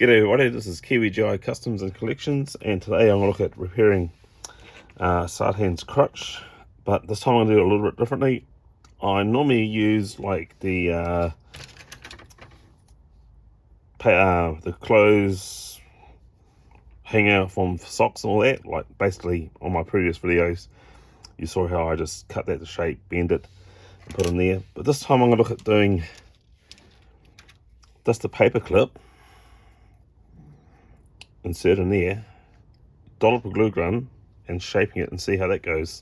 G'day everybody, this is Kiwi GI Customs and Collections, and today I'm going to look at repairing Zartan Crotch, but this time I'm going to do it a little bit differently. I normally use like the clothes hanger from socks and all that. Like basically on my previous videos you saw how I just cut that to shape, bend it and put it in there, but this time I'm going to look at doing just a paper clip, insert in there, dollop a glue gun and shaping it and see how that goes.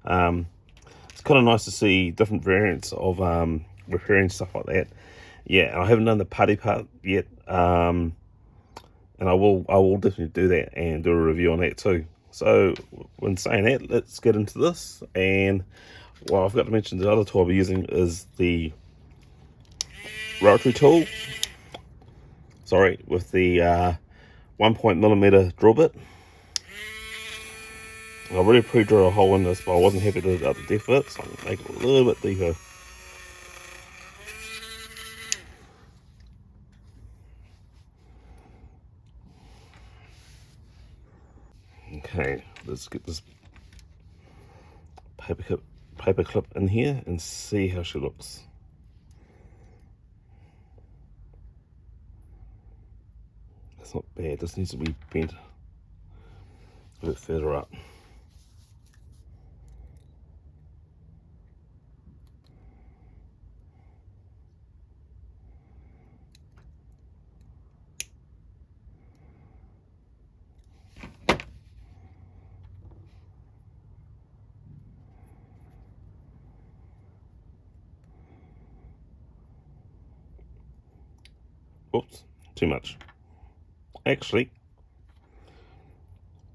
It's kind of nice to see different variants of repairing stuff like that. Yeah, and I haven't done the putty part yet, and I will definitely do that and do a review on that too. So when saying that, let's get into this. And well, I forgot to mention the other tool I'll be using is the rotary tool, sorry, with the 1.mm drill bit. I already pre-drew a hole in this, but I wasn't happy to do the depth of it, so I'm going to make it a little bit deeper. Okay, let's get this paper clip in here and see how she looks. It's not bad, this needs to be bent a bit further up. Oops, too much. Actually,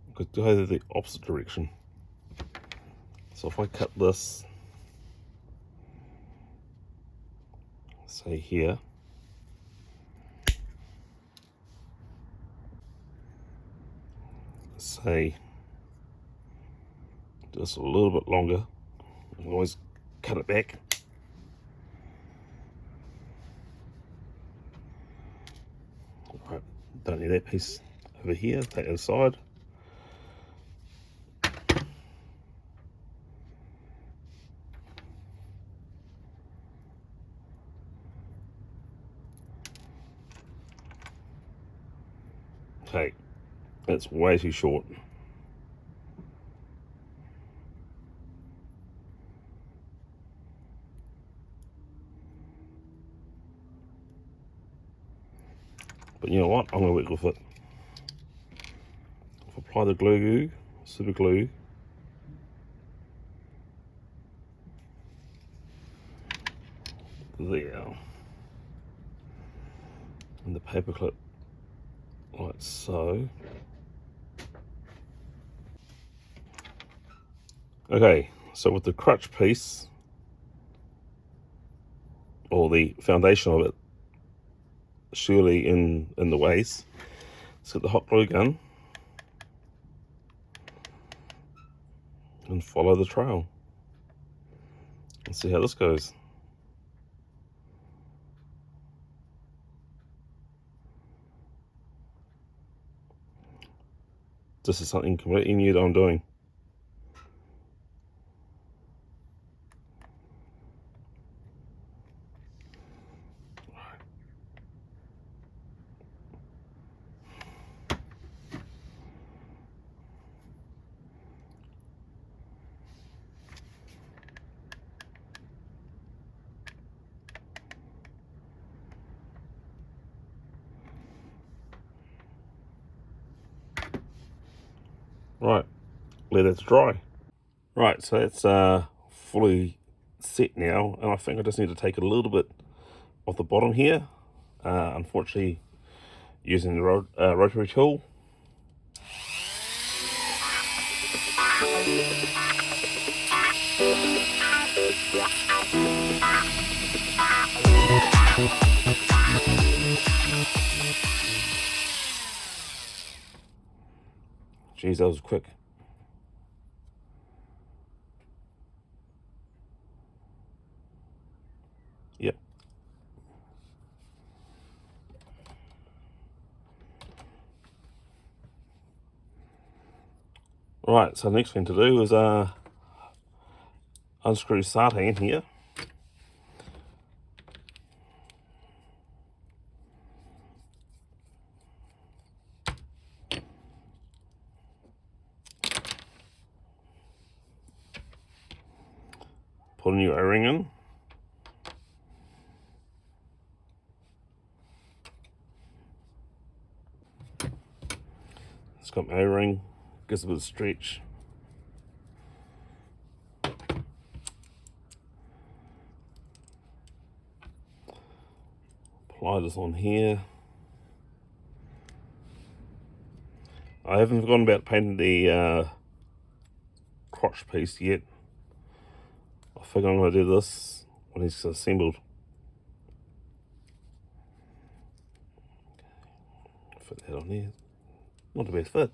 I could go the opposite direction. So if I cut this, say here, say just a little bit longer, I can always cut it back. Right, don't need that piece over here, take it aside. Okay, that's way too short. But you know what, I'm going to work with it. Apply the glue, super glue. There. And the paper clip, like so. Okay, so with the crutch piece, or the foundation of it, surely in the waist, let's get the hot glue gun and follow the trail and see how this goes. This is something completely new that I'm doing. Right, let it dry. Right, so it's fully set now, and I think I just need to take a little bit off the bottom here. Unfortunately, using the rotary tool. Jeez, that was quick. Yep. Right, so the next thing to do is unscrew Zartan here. Put a new O-ring in. It's got my O-ring, gives a bit of stretch. Apply this on here. I haven't forgotten about painting the crotch piece yet. I figure I'm going to do this when it's assembled. Fit that on there. Not the best fit.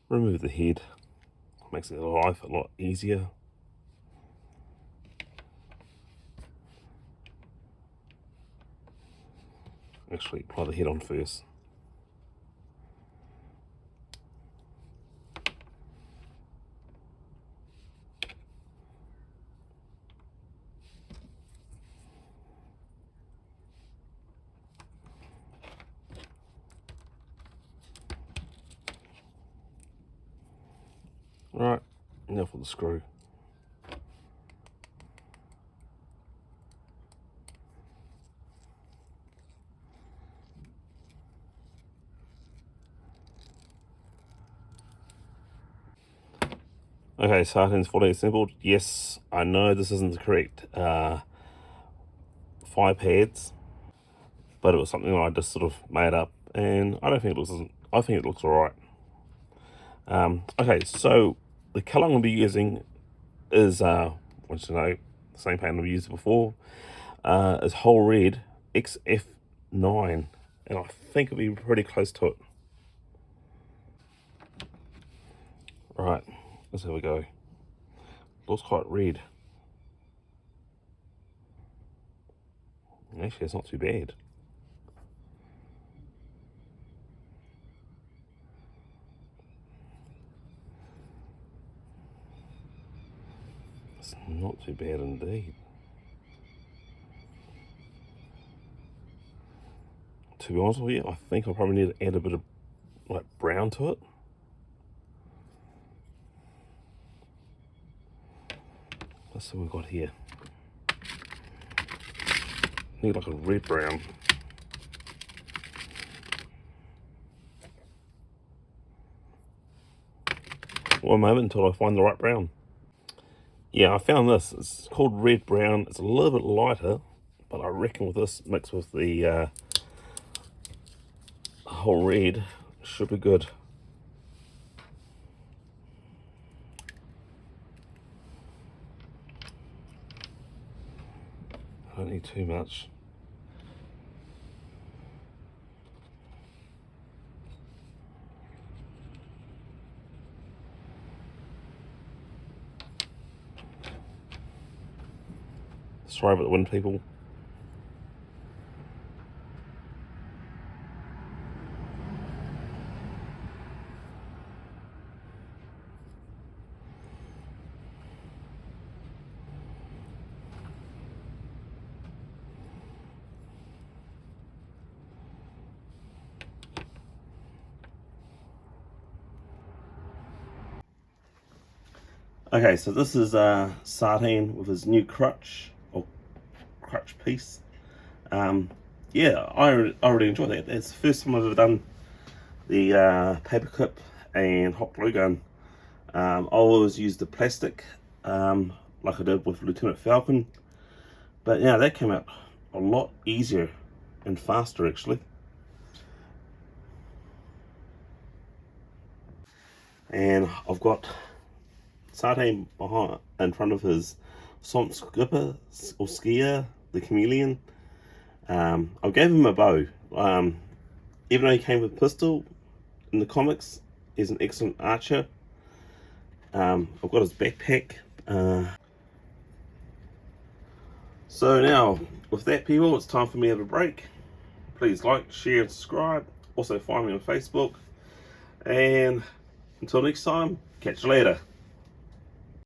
Remove the head. Makes the life a lot easier. Actually, apply the head on first. Right, now for the screw. Okay, Zartan's fully assembled. Yes, I know this isn't the correct 5 pads, but it was something that I just sort of made up, and I don't think it looks. I think it looks alright. Okay, so the colour I'm going to be using is, once you know, the same paint I've used before. Is Whole Red XF9, and I think it'll be pretty close to it. Right, let's have a go. Looks quite red. Actually, it's not too bad. It's not too bad indeed. To be honest with you, I think I probably need to add a bit of like brown to it. Let's see what we've got here. Need like a red brown. One moment until I find the right brown. Yeah, I found this. It's called red brown. It's a little bit lighter, but I reckon with this mixed with the Whole Red, should be good. I don't need too much. Sorry about the wind, people. Okay, so this is Zartan with his new crutch, or crutch piece. Yeah, I really enjoy that. That's the first time I've ever done the paper clip and hot glue gun. I always use the plastic, like I did with Lieutenant Falcon. But yeah, that came out a lot easier and faster actually. And I've got Zartan behind in front of his Swamp Skipper or Skier, the chameleon. I gave him a bow. Even though he came with pistol in the comics, he's an excellent archer. I've got his backpack. So now, with that, people, it's time for me to have a break. Please like, share, and subscribe. Also find me on Facebook. And until next time, catch you later.